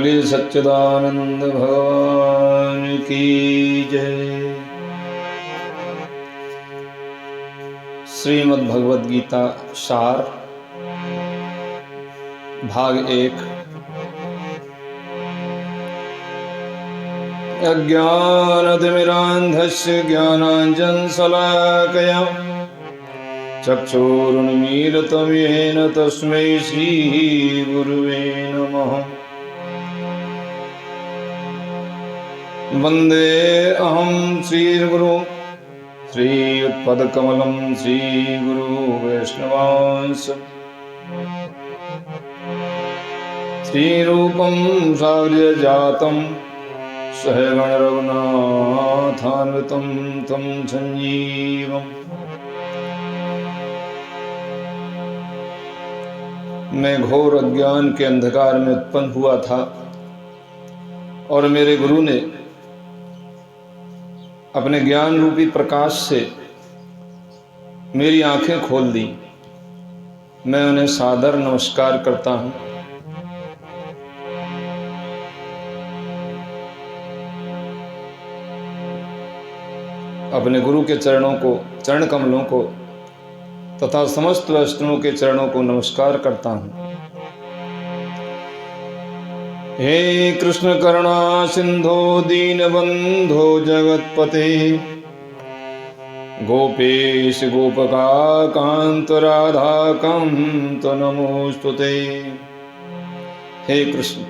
बोलिए सच्चिदानंद भगवान की जय। श्रीमद् भगवद गीता सार भाग 1। अज्ञानतिमिरान्धस्य ज्ञानाञ्जनशलाकया चक्षुरुन्मीलितं येन तस्मै श्रीगुरुवे नमः। वन्दे अहं श्रीगुरु श्रीयुत्पदकमलं श्रीगुरु वैष्णवांश श्रीरूपं साग्र्यजातं सहगण रघुनाथान्वितं तं संजीवम्। मैं घोर अज्ञान के अंधकार में उत्पन्न हुआ था और मेरे गुरु ने अपने ज्ञान रूपी प्रकाश से मेरी आंखें खोल दी। मैं उन्हें सादर नमस्कार करता हूँ। अपने गुरु के चरणों को, चरण कमलों को तथा समस्त वैष्णवों के चरणों को नमस्कार करता हूँ। हे कृष्ण करुणा सिंधो दीनबंधो जगतपते गोपेश गोपका कांत राधा कांत नमोस्तुते। हे कृष्ण,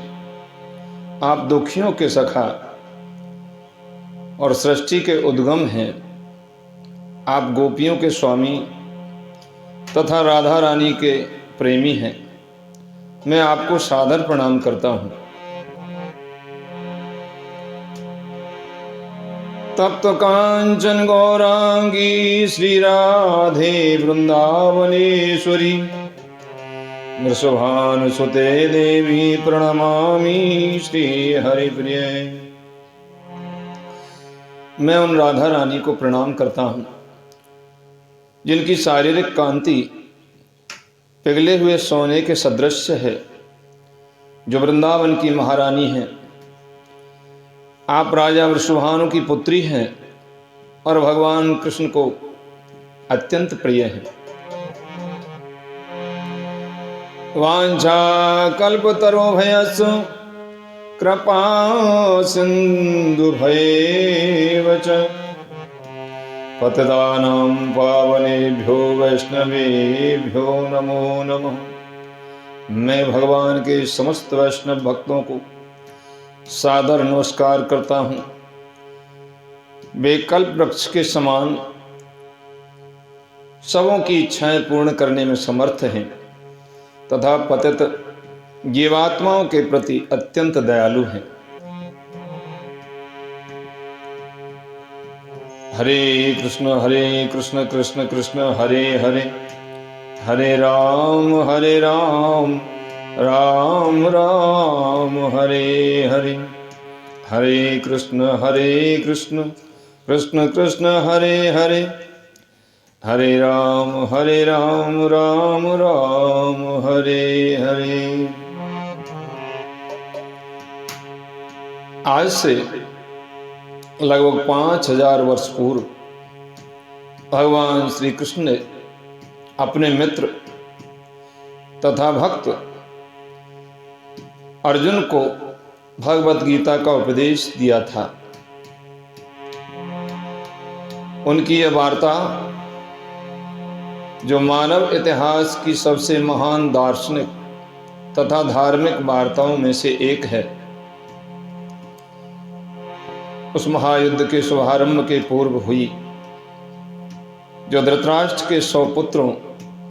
आप दुखियों के सखा और सृष्टि के उद्गम हैं। आप गोपियों के स्वामी तथा राधा रानी के प्रेमी हैं। मैं आपको सादर प्रणाम करता हूँ। तप्त कांचन गौरांगी श्री राधे वृंदावनेश्वरी वृषभानुसुते देवी प्रणमामि श्री हरिप्रिय। मैं उन राधा रानी को प्रणाम करता हूँ जिनकी शारीरिक कांति पिघले हुए सोने के सदृश है, जो वृंदावन की महारानी हैं। आप राजा वृषभानु की पुत्री हैं और भगवान कृष्ण को अत्यंत प्रिय हैं। वांछा कल्पतरोभयस् कृपा सिन्धुभयेव च पतितानां पावनेभ्यो वैष्णवेभ्यो नमो नमः। मैं भगवान के समस्त वैष्णव भक्तों को सादर नमस्कार करता हूँ। वे कल्प वृक्ष के समान सबों की इच्छाएं पूर्ण करने में समर्थ हैं तथा पतित जीवात्माओं के प्रति अत्यंत दयालु हैं। हरे कृष्ण कृष्ण कृष्ण हरे हरे, हरे राम राम राम हरे हरे, हरे कृष्ण कृष्ण कृष्ण हरे हरे, हरे राम राम राम हरे हरे। आज से लगभग 5000 वर्ष पूर्व भगवान श्री कृष्ण ने अपने मित्र तथा भक्त अर्जुन को भगवत गीता का उपदेश दिया था। उनकी यह वार्ता, जो मानव इतिहास की सबसे महान दार्शनिक तथा धार्मिक वार्ताओं में से एक है, उस महायुद्ध के शुभारंभ के पूर्व हुई, जो धृतराष्ट्र के 100 पुत्रों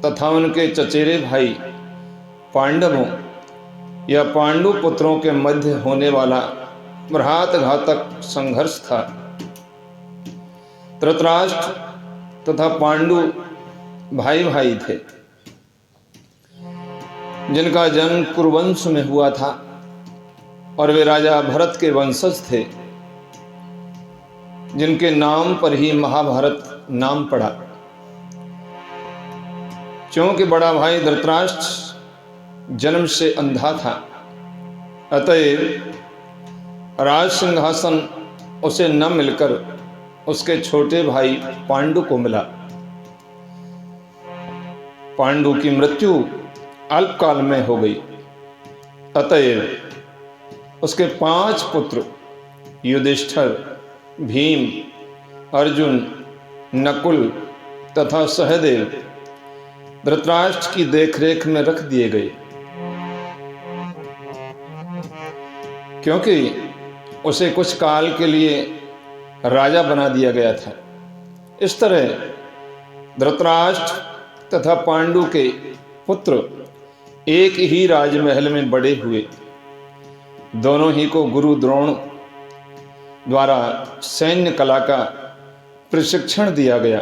तथा उनके चचेरे भाई पांडवों या पांडु पुत्रों के मध्य होने वाला घातक संघर्ष था। धृतराष्ट्र तथा पांडु भाई भाई थे, जिनका जन्म कुरुवंश में हुआ था और वे राजा भरत के वंशज थे, जिनके नाम पर ही महाभारत नाम पड़ा। क्योंकि बड़ा भाई धृतराष्ट्र जन्म से अंधा था, अतएव राज सिंहासन उसे न मिलकर उसके छोटे भाई पांडु को मिला। पांडु की मृत्यु अल्पकाल में हो गई। अतएव उसके 5 पुत्र युधिष्ठिर, भीम, अर्जुन, नकुल तथा सहदेव धृतराष्ट्र की देखरेख में रख दिए गए, क्योंकि उसे कुछ काल के लिए राजा बना दिया गया था। इस तरह धृतराष्ट्र तथा पांडु के पुत्र एक ही राजमहल में बड़े हुए। दोनों ही को गुरु द्रोण द्वारा सैन्य कला का प्रशिक्षण दिया गया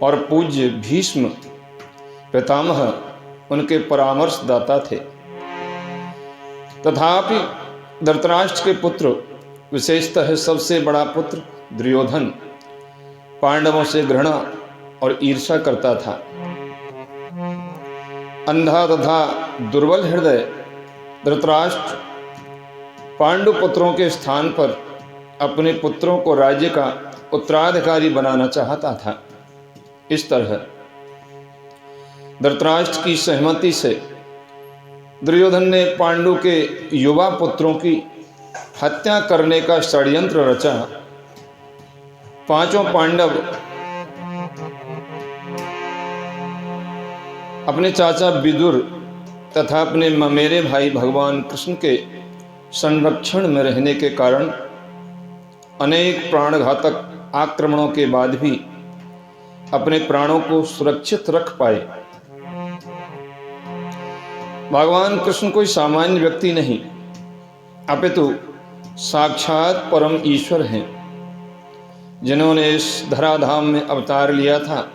और पूज्य भीष्म पितामह उनके परामर्शदाता थे। तथापि धृतराष्ट्र के पुत्र, विशेषतः सबसे बड़ा पुत्र दुर्योधन, पांडवों से घृणा और ईर्ष्या करता था। अंधा तथा दुर्बल हृदय धृतराष्ट्र पांडु पुत्रों के स्थान पर अपने पुत्रों को राज्य का उत्तराधिकारी बनाना चाहता था। इस तरह धृतराष्ट्र की सहमति से दुर्योधन ने पांडु के युवा पुत्रों की हत्या करने का षड्यंत्र रचा। 5 पांडव अपने चाचा विदुर तथा अपने ममेरे भाई भगवान कृष्ण के संरक्षण में रहने के कारण अनेक प्राणघातक आक्रमणों के बाद भी अपने प्राणों को सुरक्षित रख पाए। भगवान कृष्ण कोई सामान्य व्यक्ति नहीं, अपितु साक्षात परम ईश्वर हैं, जिन्होंने इस धराधाम में अवतार लिया था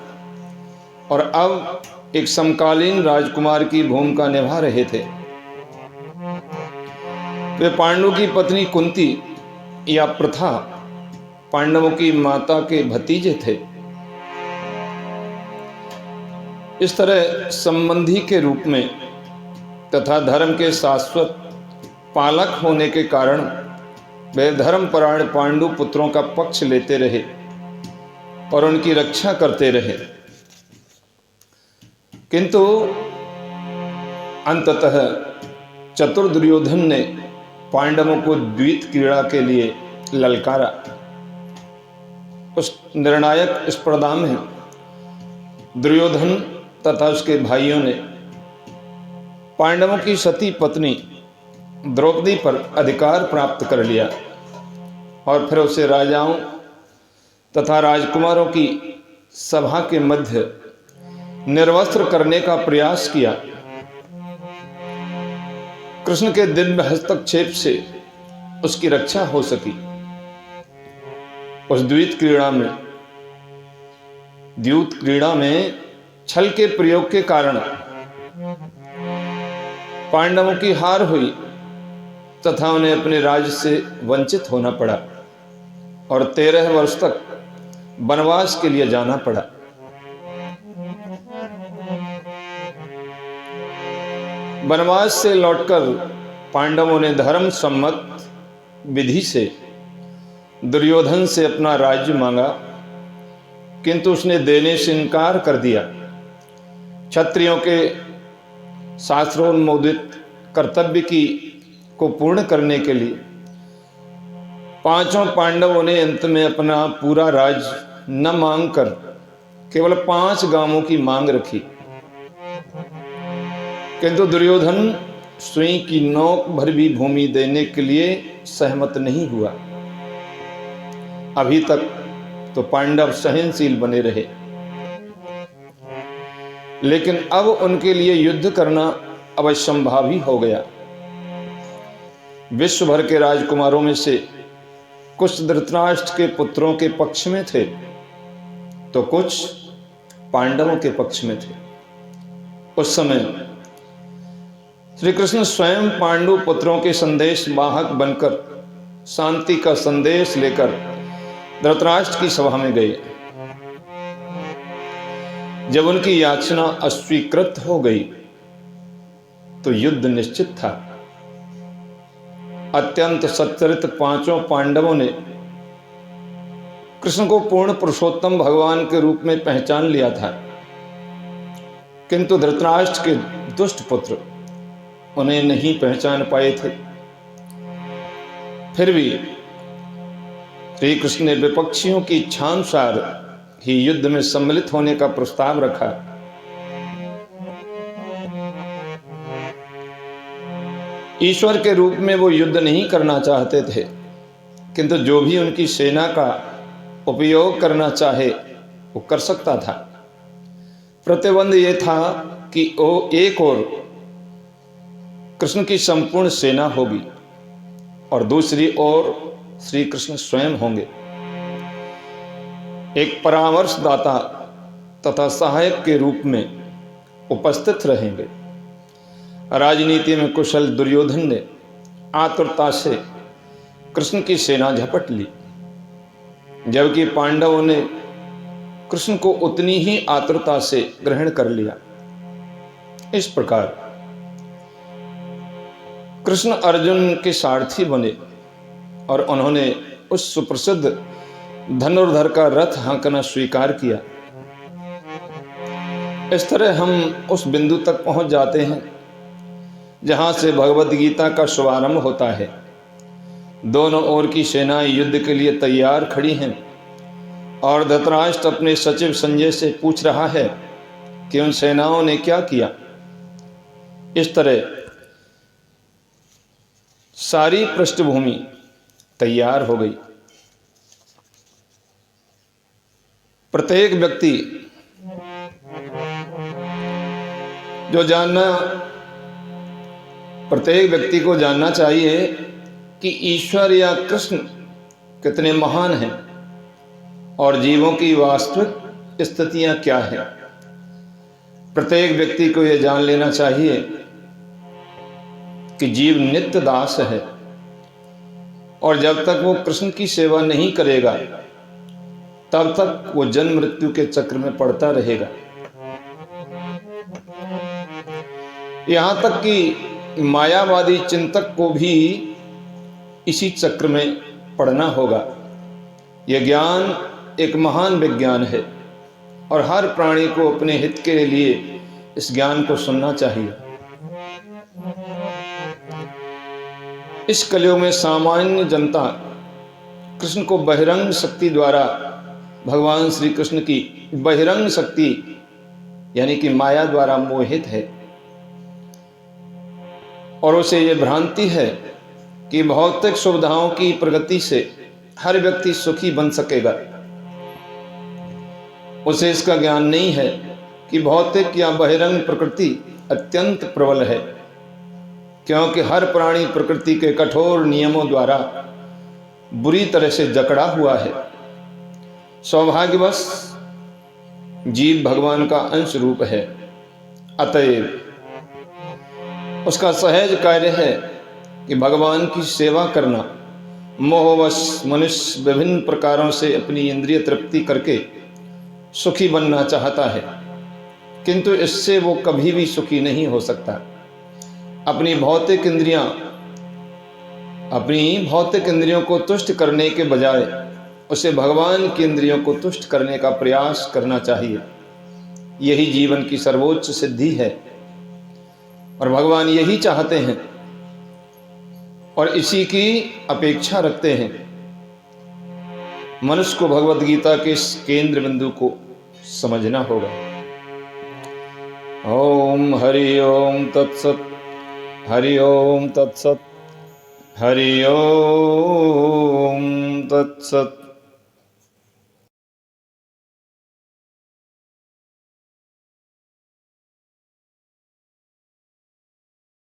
और अब एक समकालीन राजकुमार की भूमिका निभा रहे थे। वे पांडु की पत्नी कुंती या प्रथा पांडवों की माता के भतीजे थे। इस तरह संबंधी के रूप में तथा धर्म के शाश्वत पालक होने के कारण वे धर्मपरायण पांडु पुत्रों का पक्ष लेते रहे और उनकी रक्षा करते रहे। किंतु अंततः चतुर दुर्योधन ने पांडवों को द्वैत क्रीड़ा के लिए ललकारा। उस निर्णायक स्पर्धा में दुर्योधन तथा उसके भाइयों ने पांडवों की सती पत्नी द्रौपदी पर अधिकार प्राप्त कर लिया और फिर उसे राजाओं तथा राजकुमारों की सभा के मध्य निर्वस्त्र करने का प्रयास किया। कृष्ण के दिव्य हस्तक्षेप से उसकी रक्षा हो सकी। उस द्वैत क्रीड़ा में छल के प्रयोग के कारण पांडवों की हार हुई तथा उन्हें अपने राज्य से वंचित होना पड़ा और 13 वर्ष तक वनवास के लिए जाना पड़ा। वनवास से लौटकर पांडवों ने धर्म सम्मत विधि से दुर्योधन से अपना राज्य मांगा, किंतु उसने देने से इनकार कर दिया। क्षत्रियों के शास्त्रोन्मोदित कर्तव्य को पूर्ण करने के लिए 5 पांडवों ने अंत में अपना पूरा राज्य न मांगकर केवल 5 गांवों की मांग रखी। किंतु दुर्योधन सुई की नोक भर भी भूमि देने के लिए सहमत नहीं हुआ। अभी तक तो पांडव सहनशील बने रहे, लेकिन अब उनके लिए युद्ध करना अवश्यंभावी हो गया। विश्व भर के राजकुमारों में से कुछ धृतराष्ट्र के पुत्रों के पक्ष में थे तो कुछ पांडवों के पक्ष में थे। उस समय श्री कृष्ण स्वयं पांडु पुत्रों के संदेश वाहक बनकर शांति का संदेश लेकर धृतराष्ट्र की सभा में गए। जब उनकी याचना अस्वीकृत हो गई तो युद्ध निश्चित था। अत्यंत सच्चरित पांचों पांडवों ने कृष्ण को पूर्ण पुरुषोत्तम भगवान के रूप में पहचान लिया था, किंतु धृतराष्ट्र के दुष्ट पुत्र उन्हें नहीं पहचान पाए थे। फिर भी श्री कृष्ण ने विपक्षियों की इच्छानुसार ही युद्ध में सम्मिलित होने का प्रस्ताव रखा। ईश्वर के रूप में वो युद्ध नहीं करना चाहते थे, किंतु जो भी उनकी सेना का उपयोग करना चाहे वो कर सकता था। प्रतिबंध ये था कि वो एक और कृष्ण की संपूर्ण सेना होगी और दूसरी ओर श्री कृष्ण स्वयं होंगे। एक परामर्शदाता तथा सहायक के रूप में उपस्थित रहेंगे। राजनीति में कुशल दुर्योधन ने आतुरता से कृष्ण की सेना झपट ली, जबकि पांडवों ने कृष्ण को उतनी ही आतुरता से ग्रहण कर लिया। इस प्रकार कृष्ण अर्जुन के सारथी बने और उन्होंने उस सुप्रसिद्ध धनुर्धर का रथ हाँकना स्वीकार किया। इस तरह हम उस बिंदु तक पहुंच जाते हैं जहां से भगवद गीता का शुभारंभ होता है। दोनों ओर की सेनाएं युद्ध के लिए तैयार खड़ी हैं और धृतराष्ट्र अपने सचिव संजय से पूछ रहा है कि उन सेनाओं ने क्या किया। इस तरह सारी पृष्ठभूमि तैयार हो गई। प्रत्येक व्यक्ति को जानना चाहिए कि ईश्वर या कृष्ण कितने महान हैं और जीवों की वास्तविक स्थितियां क्या हैं। प्रत्येक व्यक्ति को यह जान लेना चाहिए कि जीव नित्य दास है और जब तक वो कृष्ण की सेवा नहीं करेगा तब तक वो जन्म मृत्यु के चक्र में पड़ता रहेगा। यहां तक कि मायावादी चिंतक को भी इसी चक्र में पड़ना होगा। यह ज्ञान एक महान विज्ञान है और हर प्राणी को अपने हित के लिए इस ज्ञान को सुनना चाहिए। इस कलयुग में सामान्य जनता कृष्ण को बहिरंग शक्ति द्वारा, भगवान श्री कृष्ण की बहिरंग शक्ति यानी कि माया द्वारा मोहित है और उसे यह भ्रांति है कि भौतिक सुविधाओं की प्रगति से हर व्यक्ति सुखी बन सकेगा। उसे इसका ज्ञान नहीं है कि भौतिक या बहिरंग प्रकृति अत्यंत प्रबल है, क्योंकि हर प्राणी प्रकृति के कठोर नियमों द्वारा बुरी तरह से जकड़ा हुआ है। सौभाग्यवश जीव भगवान का अंश रूप है, अतएव उसका सहज कार्य है कि भगवान की सेवा करना। मोहवश मनुष्य विभिन्न प्रकारों से अपनी इंद्रिय तृप्ति करके सुखी बनना चाहता है, किंतु इससे वो कभी भी सुखी नहीं हो सकता। अपनी भौतिक इंद्रियों को तुष्ट करने के बजाय उसे भगवान की इंद्रियों को तुष्ट करने का प्रयास करना चाहिए। यही जीवन की सर्वोच्च सिद्धि है और भगवान यही चाहते हैं और इसी की अपेक्षा रखते हैं। मनुष्य को भगवद गीता के इस केंद्र बिंदु को समझना होगा। ओम हरि ओम तत्सत, हरि ओम तत्सत, हरि ओम तत्सत।